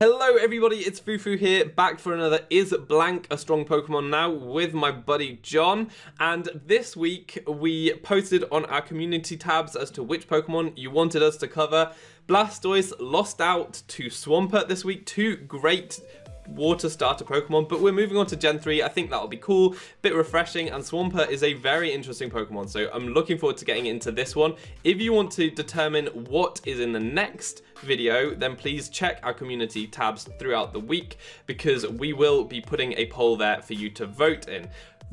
Hello everybody, it's Fufu here, back for another Is Blank a Strong Pokemon Now with my buddy John. And this week we posted on our community tabs as to which Pokemon you wanted us to cover. Blastoise lost out to Swampert this week, two great water starter Pokemon, but we're moving on to Gen 3. I think that'll be cool, bit refreshing, and Swampert is a very interesting Pokemon, so I'm looking forward to getting into this one. If you want to determine what is in the next video, then please check our community tabs throughout the week, because we will be putting a poll there for you to vote in.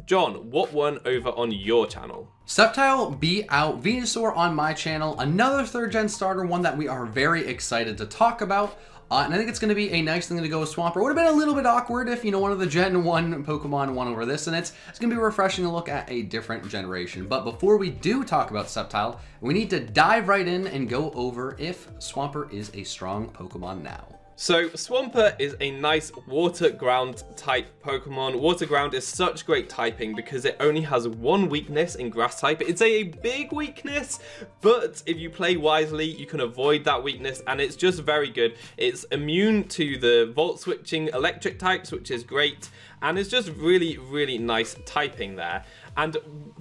John, what won over on your channel? Sceptile beat out Venusaur on my channel, another 3rd gen starter, one that we are very excited to talk about. And I think it's going to be a nice thing to go with Swampert. Would have been a little bit awkward if, one of the Gen 1 Pokemon won over this, and it's going to be refreshing to look at a different generation. But before we do talk about Sceptile, we need to dive right in and go over if Swampert is a strong Pokemon now. So Swampert is a nice water ground type Pokemon. Water ground is such great typing because it only has one weakness in grass type. It's a big weakness, but if you play wisely, you can avoid that weakness, and it's just very good. It's immune to the volt switching electric types, which is great, and it's just really nice typing there. And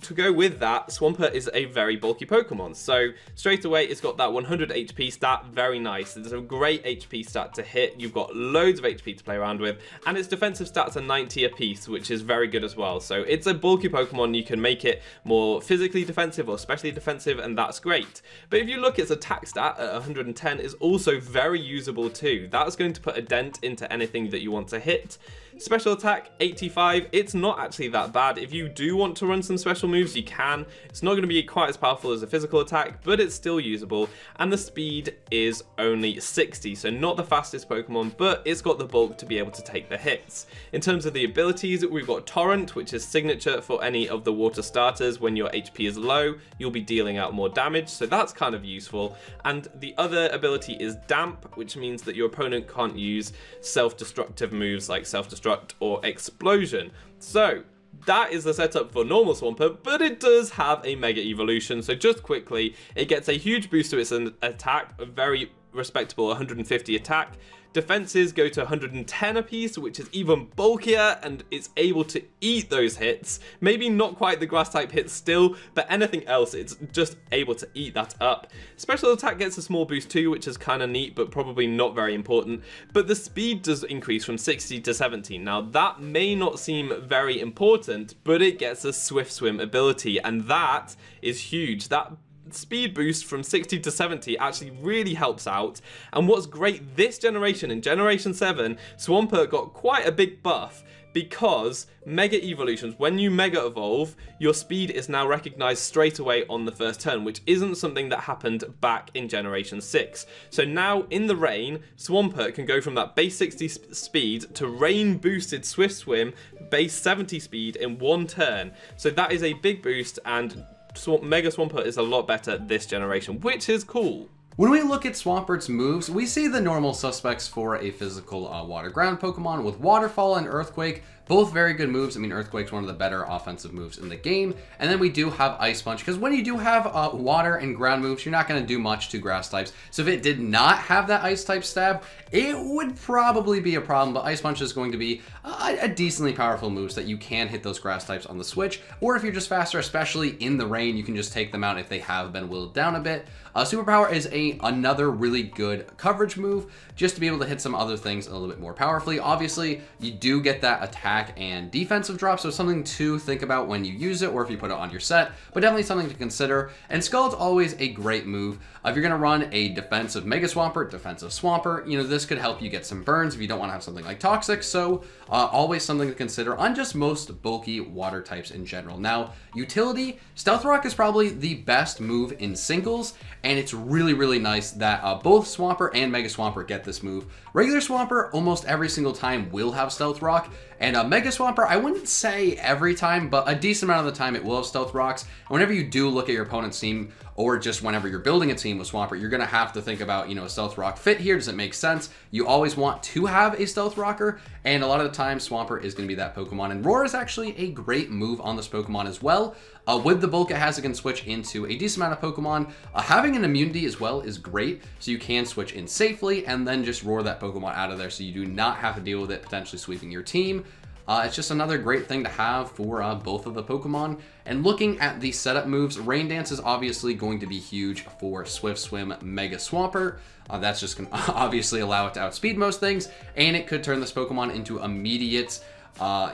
to go with that, Swampert is a very bulky Pokemon. So straight away, it's got that 100 HP stat, very nice. It's a great HP stat to hit. You've got loads of HP to play around with, and its defensive stats are 90 apiece, which is very good as well. So it's a bulky Pokemon. You can make it more physically defensive or specially defensive, and that's great. But if you look, its attack stat at 110 is also very usable too. That's going to put a dent into anything that you want to hit. Special attack 85, it's not actually that bad. If you do want to run some special moves, you can. It's not going to be quite as powerful as a physical attack, but it's still usable. And the speed is only 60, so not the fastest Pokemon, but it's got the bulk to be able to take the hits. In terms of the abilities, we've got Torrent, which is signature for any of the water starters. When your HP is low, you'll be dealing out more damage, so that's kind of useful. And the other ability is Damp, which means that your opponent can't use self-destructive moves like Self-Destruct or Explosion. So that is the setup for normal Swampert, but it does have a Mega Evolution. So just quickly, it gets a huge boost to its attack, a very respectable 150 attack. Defenses go to 110 apiece, which is even bulkier, and it's able to eat those hits. Maybe not quite the grass type hits still, but anything else, it's just able to eat that up. Special attack gets a small boost too, which is kind of neat, but probably not very important. But the speed does increase from 60 to 70. Now that may not seem very important, but it gets a Swift Swim ability, and that is huge. That speed boost from 60 to 70 actually really helps out. And what's great this generation, in Generation 7, Swampert got quite a big buff because Mega Evolutions, when you Mega Evolve, your speed is now recognized straight away on the first turn, which isn't something that happened back in Generation 6. So now in the rain, Swampert can go from that base 60 speed to rain boosted Swift Swim base 70 speed in one turn. So that is a big boost, and Mega Swampert is a lot better this generation, which is cool. When we look at Swampert's moves, we see the normal suspects for a physical water ground Pokemon with Waterfall and Earthquake. Both very good moves. I mean, Earthquake's one of the better offensive moves in the game. And then we do have Ice Punch, because when you do have water and ground moves, you're not going to do much to grass types. So if it did not have that Ice type stab, it would probably be a problem. But Ice Punch is going to be a decently powerful move so that you can hit those grass types on the switch. Or if you're just faster, especially in the rain, you can just take them out if they have been whittled down a bit. Superpower is another really good coverage move, just to be able to hit some other things a little bit more powerfully. Obviously, you do get that attack and defensive drop, so something to think about when you use it or if you put it on your set, but definitely something to consider. And Scald's always a great move. If you're going to run a defensive Mega Swampert, defensive Swampert, this could help you get some burns if you don't want to have something like Toxic, so always something to consider on just most bulky water types in general. Now, utility, Stealth Rock is probably the best move in singles, and it's really nice that both Swampert and Mega Swampert get this move. Regular Swampert almost every single time will have Stealth Rock, and Mega Swampert, I wouldn't say every time, but a decent amount of the time it will have Stealth Rocks. And whenever you do look at your opponent's team, or just whenever you're building a team with Swampert, you're going to have to think about, you know, a Stealth Rock fit here. Does it make sense? You always want to have a Stealth Rocker, and a lot of the time Swampert is going to be that Pokemon. And Roar is actually a great move on this Pokemon as well. With the bulk it has, it can switch into a decent amount of Pokemon. Having an immunity as well is great, so you can switch in safely and then just Roar that Pokemon out of there so you do not have to deal with it potentially sweeping your team. It's just another great thing to have for both of the Pokemon. And looking at the setup moves, Rain Dance is obviously going to be huge for Swift Swim Mega Swampert. That's just going to obviously allow it to outspeed most things, and it could turn this Pokemon into immediate,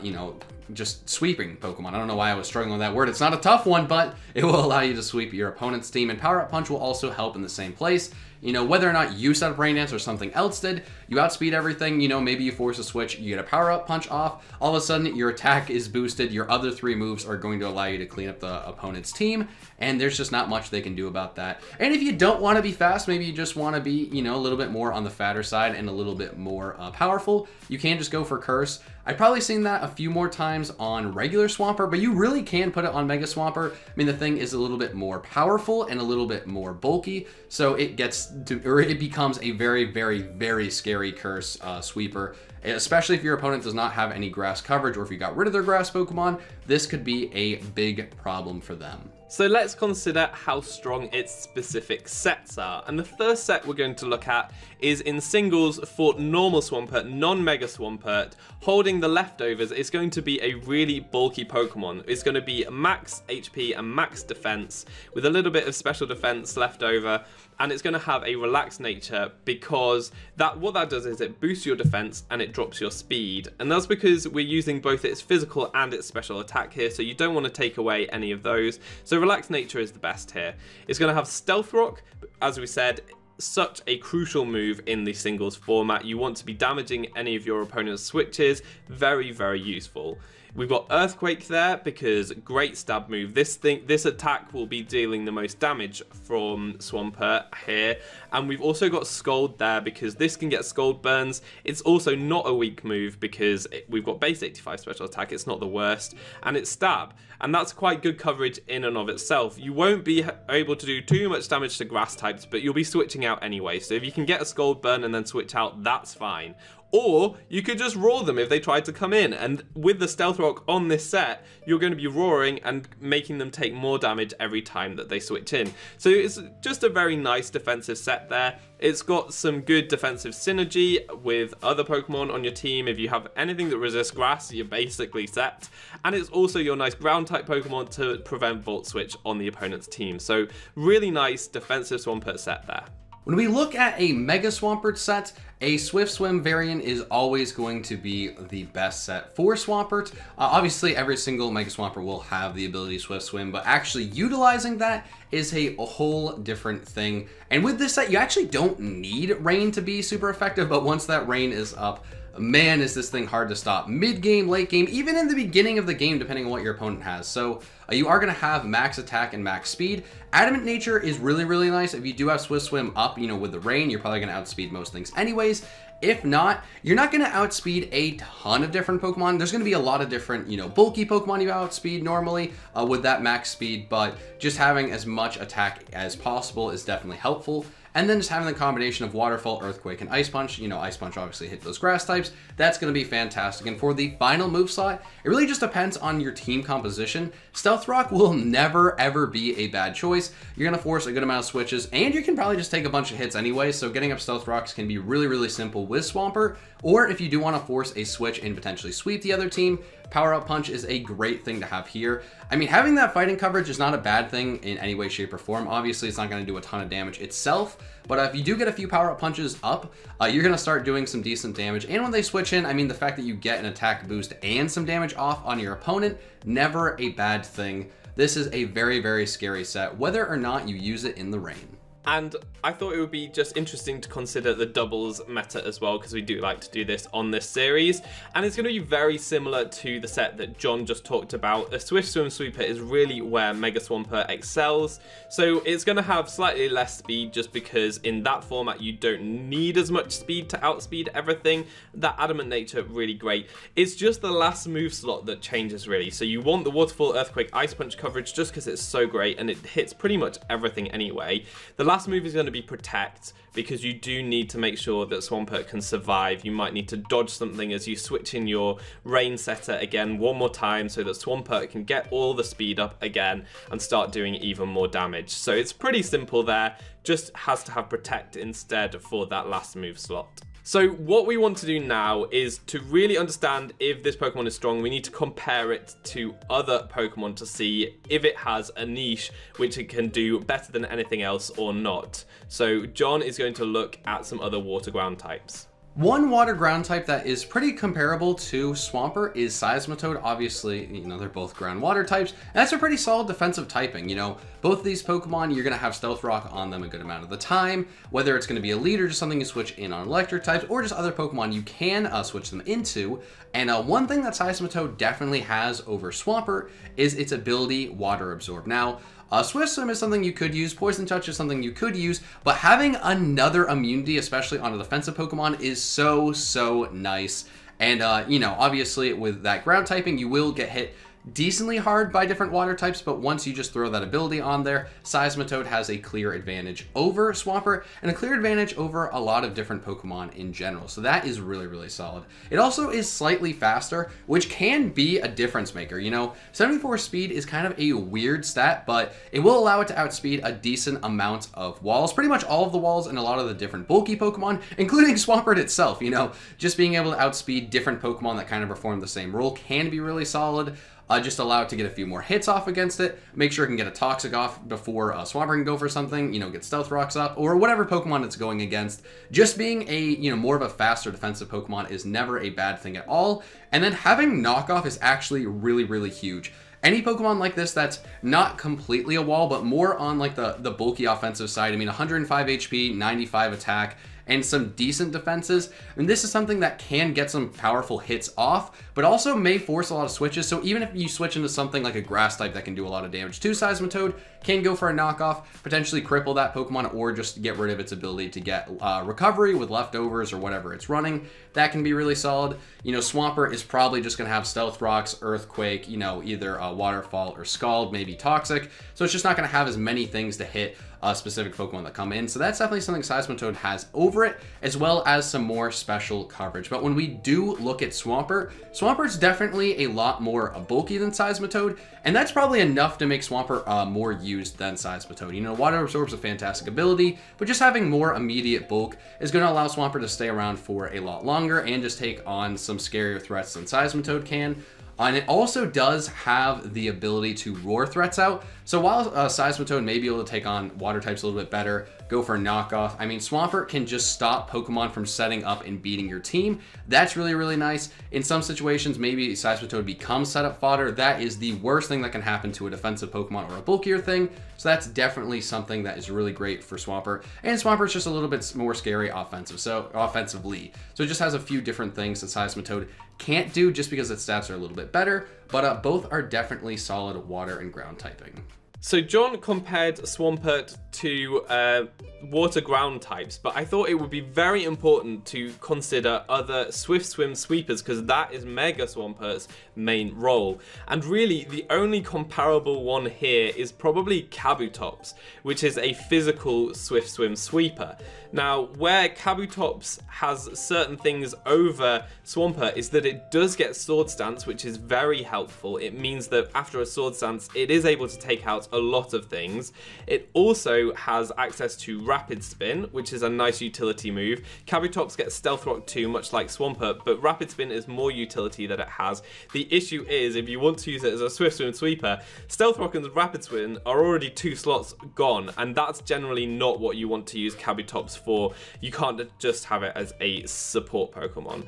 you know, just sweeping Pokemon. I don't know why I was struggling with that word. It's not a tough one, but it will allow you to sweep your opponent's team. And Power Up Punch will also help in the same place. You know, whether or not you set up Rain Dance or something else did, you outspeed everything. You know, maybe you force a switch, you get a Power Up Punch off. All of a sudden, your attack is boosted. Your other 3 moves are going to allow you to clean up the opponent's team. And there's just not much they can do about that. And if you don't want to be fast, maybe you just want to be, you know, a little bit more on the fatter side and a little bit more powerful, you can just go for Curse. I've probably seen that a few more times on regular Swampert, but you really can put it on Mega Swampert. I mean, the thing is a little bit more powerful and a little bit more bulky, so it gets to, or it becomes a very, very, very scary Curse sweeper, especially if your opponent does not have any grass coverage, or if you got rid of their grass Pokemon, this could be a big problem for them. So let's consider how strong its specific sets are. And the first set we're going to look at is in singles for normal Swampert, non-Mega Swampert. Holding the leftovers is going to be a really bulky Pokemon. It's going to be max HP and max defense with a little bit of special defense left over. And it's going to have a relaxed nature because what that does is it boosts your defense and it drops your speed. And that's because we're using both its physical and its special attack here, so you don't want to take away any of those. So relaxed nature is the best here. It's going to have Stealth Rock, as we said, such a crucial move in the singles format. You want to be damaging any of your opponent's switches. Very, very useful. We've got Earthquake there because great stab move. This attack will be dealing the most damage from Swampert here. And we've also got Scald there because this can get Scald burns. It's also not a weak move because we've got base 85 special attack. It's not the worst. And it's stab. And that's quite good coverage in and of itself. You won't be able to do too much damage to grass types, but you'll be switching out anyway. So if you can get a Scald burn and then switch out, that's fine. Or you could just roar them if they tried to come in, and with the Stealth Rock on this set, you're going to be roaring and making them take more damage every time that they switch in. So it's just a very nice defensive set there. It's got some good defensive synergy with other Pokemon on your team. If you have anything that resists grass, you're basically set. And it's also your nice ground type Pokemon to prevent Volt Switch on the opponent's team. So really nice defensive Swampert set there. When we look at a Mega Swampert set, a Swift Swim variant is always going to be the best set for Swampert. Obviously, every single Mega Swampert will have the ability Swift Swim, but actually utilizing that is a whole different thing. And with this set, you actually don't need Rain to be super effective, but once that Rain is up, man, is this thing hard to stop. Mid-game, late game, even in the beginning of the game, depending on what your opponent has. So you are going to have max attack and max speed. Adamant Nature is really, really nice. If you do have Swift Swim up, you know, with the Rain, you're probably going to outspeed most things anyways. If not, you're not going to outspeed a ton of different Pokemon. There's going to be a lot of different, you know, bulky Pokemon you outspeed normally with that max speed, but just having as much attack as possible is definitely helpful. And then just having the combination of Waterfall, Earthquake, and Ice Punch, you know, Ice Punch obviously hit those grass types, that's going to be fantastic. And for the final move slot, it really just depends on your team composition. Stealth Rock will never, ever be a bad choice. You're going to force a good amount of switches, and you can probably just take a bunch of hits anyway, so getting up Stealth Rocks can be really, really simple with Swampert. Or if you do want to force a switch and potentially sweep the other team, Power Up Punch is a great thing to have here. I mean, having that fighting coverage is not a bad thing in any way, shape, or form. Obviously, it's not going to do a ton of damage itself, but if you do get a few Power Up Punches up, you're going to start doing some decent damage. And when they switch in, I mean, the fact that you get an attack boost and some damage off on your opponent, never a bad thing. This is a very, very scary set, whether or not you use it in the rain. And I thought it would be just interesting to consider the doubles meta as well, because we do like to do this on this series. And it's going to be very similar to the set that John just talked about. A Swift Swim Sweeper is really where Mega Swampert excels. So it's going to have slightly less speed just because in that format you don't need as much speed to outspeed everything. That Adamant nature, really great. It's just the last move slot that changes really. So you want the Waterfall, Earthquake, Ice Punch coverage just because it's so great and it hits pretty much everything anyway. The last move is going to be Protect, because you do need to make sure that Swampert can survive. You might need to dodge something as you switch in your Rain Setter again one more time so that Swampert can get all the speed up again and start doing even more damage. So it's pretty simple there, just has to have Protect instead for that last move slot. So what we want to do now is to really understand if this Pokemon is strong. We need to compare it to other Pokemon to see if it has a niche which it can do better than anything else or not. So John is going to look at some other water ground types. One water ground type that is pretty comparable to Swampert is Seismitoad. Obviously, you know, they're both ground water types, and that's a pretty solid defensive typing. You know, both of these Pokemon, you're going to have Stealth Rock on them a good amount of the time, whether it's going to be a lead or just something you switch in on electric types, or just other Pokemon you can switch them into. And one thing that Seismitoad definitely has over Swampert is its ability Water Absorb. Now, Swift Swim is something you could use, Poison Touch is something you could use, but having another immunity, especially on a defensive Pokemon, is so nice. And, you know, obviously with that ground typing, you will get hit decently hard by different water types, but once you just throw that ability on there, Seismitoad has a clear advantage over Swampert and a clear advantage over a lot of different Pokemon in general. So that is really solid. It also is slightly faster, which can be a difference maker. You know, 74 speed is kind of a weird stat, but it will allow it to outspeed a decent amount of walls, pretty much all of the walls in a lot of the different bulky Pokemon, including Swampert itself. You know, just being able to outspeed different Pokemon that kind of perform the same role can be really solid. Just allow it to get a few more hits off against it, make sure it can get a Toxic off before Swampert can go for something, you know, get Stealth Rocks up, or whatever Pokemon it's going against. Just being a, you know, more of a faster defensive Pokemon is never a bad thing at all. And then having Knockoff is actually really huge. Any Pokemon like this that's not completely a wall, but more on like the bulky offensive side, I mean 105 HP, 95 attack, and some decent defenses. And this is something that can get some powerful hits off, but also may force a lot of switches. So even if you switch into something like a grass type that can do a lot of damage to Seismitoad, can go for a knockoff, potentially cripple that Pokemon, or just get rid of its ability to get recovery with leftovers or whatever it's running. That can be really solid. You know, Swampert is probably just going to have Stealth Rocks, Earthquake, you know, either Waterfall or Scald, maybe Toxic. So it's just not going to have as many things to hit specific Pokemon that come in. So that's definitely something Seismitoad has over it, as well as some more special coverage. But when we do look at Swampert, Swampert's definitely a lot more bulky than Seismitoad, and that's probably enough to make Swampert more used than Seismitoad. You know, Water Absorb's a fantastic ability, but just having more immediate bulk is going to allow Swampert to stay around for a lot longer and just take on some scarier threats than Seismitoad can. And it also does have the ability to roar threats out. So while Seismitoad may be able to take on water types a little bit better, go for a knockoff, I mean, Swampert can just stop Pokemon from setting up and beating your team. That's really nice. In some situations, maybe Seismitoad becomes setup fodder. That is the worst thing that can happen to a defensive Pokemon or a bulkier thing. So that's definitely something that is really great for Swampert. And Swampert's just a little bit more scary offensively. So it just has a few different things that Seismitoad can't do just because its stats are a little bit better, but both are definitely solid water and ground typing. So John compared Swampert to water ground types, but I thought it would be very important to consider other Swift Swim Sweepers, because that is Mega Swampert's main role. And really, the only comparable one here is probably Kabutops, which is a physical Swift Swim Sweeper. Now, where Kabutops has certain things over Swampert is that it does get Sword Stance, which is very helpful. It means that after a Sword Stance, it is able to take out a lot of things. It also has access to Rapid Spin, which is a nice utility move. Kabutops gets Stealth Rock too, much like Swampert, but Rapid Spin is more utility that it has. The issue is, if you want to use it as a Swift Swim Sweeper, Stealth Rock and Rapid Spin are already 2 slots gone, and that's generally not what you want to use Kabutops for. You can't just have it as a support Pokemon.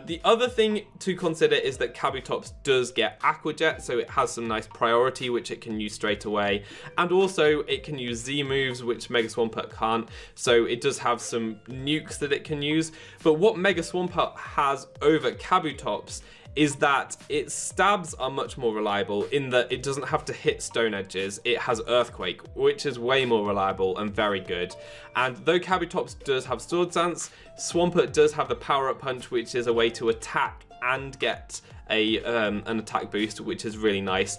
The other thing to consider is that Kabutops does get Aqua Jet, so it has some nice priority which it can use straight away. away. And also it can use Z moves, which Mega Swampert can't, so it does have some nukes that it can use. But what Mega Swampert has over Kabutops is that its stabs are much more reliable in that it doesn't have to hit stone edges. It has Earthquake, which is way more reliable and very good. And though Kabutops does have Sword Stance, Swampert does have the Power Up Punch, which is a way to attack and get an attack boost, which is really nice.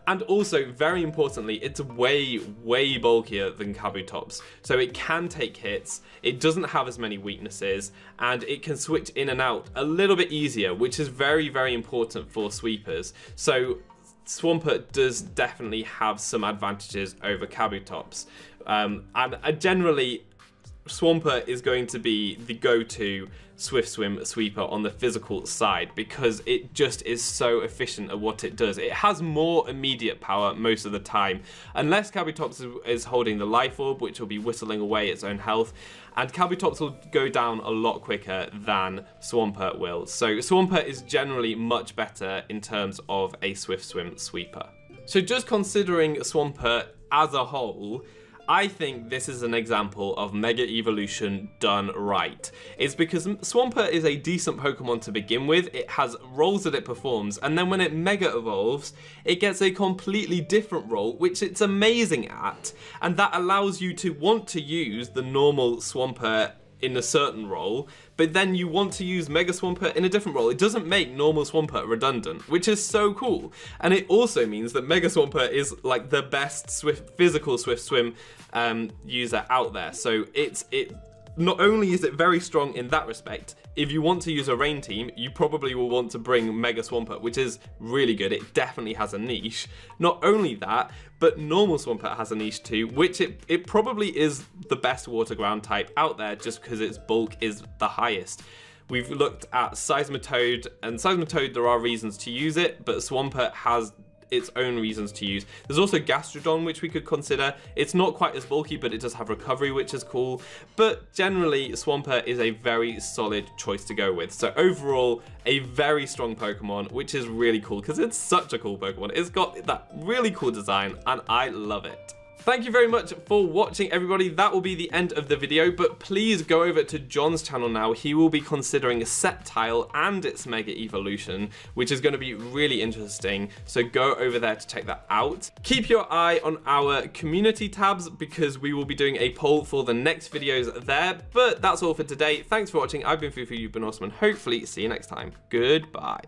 And also, very importantly, it's way bulkier than Kabutops. So it can take hits, it doesn't have as many weaknesses, and it can switch in and out a little bit easier, which is very important for sweepers. So Swampert does definitely have some advantages over Kabutops. And generally, Swampert is going to be the go-to Swift Swim sweeper on the physical side because it just is so efficient at what it does. It has more immediate power most of the time, unless Kabutops is holding the Life Orb, which will be whittling away its own health, and Kabutops will go down a lot quicker than Swampert will. So Swampert is generally much better in terms of a Swift Swim sweeper. So just considering Swampert as a whole, I think this is an example of Mega Evolution done right. It's because Swampert is a decent Pokemon to begin with, it has roles that it performs, and then when it Mega Evolves, it gets a completely different role, which it's amazing at, and that allows you to want to use the normal Swampert in a certain role, but then you want to use Mega Swampert in a different role. It doesn't make normal Swampert redundant, which is so cool. And it also means that Mega Swampert is like the best physical Swift Swim user out there. So not only is it very strong in that respect, if you want to use a rain team, you probably will want to bring Mega Swampert, which is really good. It definitely has a niche. Not only that, but normal Swampert has a niche too, which it probably is the best water ground type out there just because its bulk is the highest. We've looked at Seismitoad, and Seismitoad there are reasons to use it, but Swampert has its own reasons to use. There's also Gastrodon, which we could consider. It's not quite as bulky, but it does have recovery, which is cool. But generally, Swampert is a very solid choice to go with. So overall, a very strong Pokemon, which is really cool because it's such a cool Pokemon. It's got that really cool design, and I love it. Thank you very much for watching, everybody. That will be the end of the video, but please go over to John's channel now. He will be considering Sceptile and its Mega Evolution, which is going to be really interesting, so go over there to check that out. Keep your eye on our community tabs because we will be doing a poll for the next videos there, but that's all for today. Thanks for watching. I've been foofootoo, you've been awesome, and hopefully see you next time. Goodbye.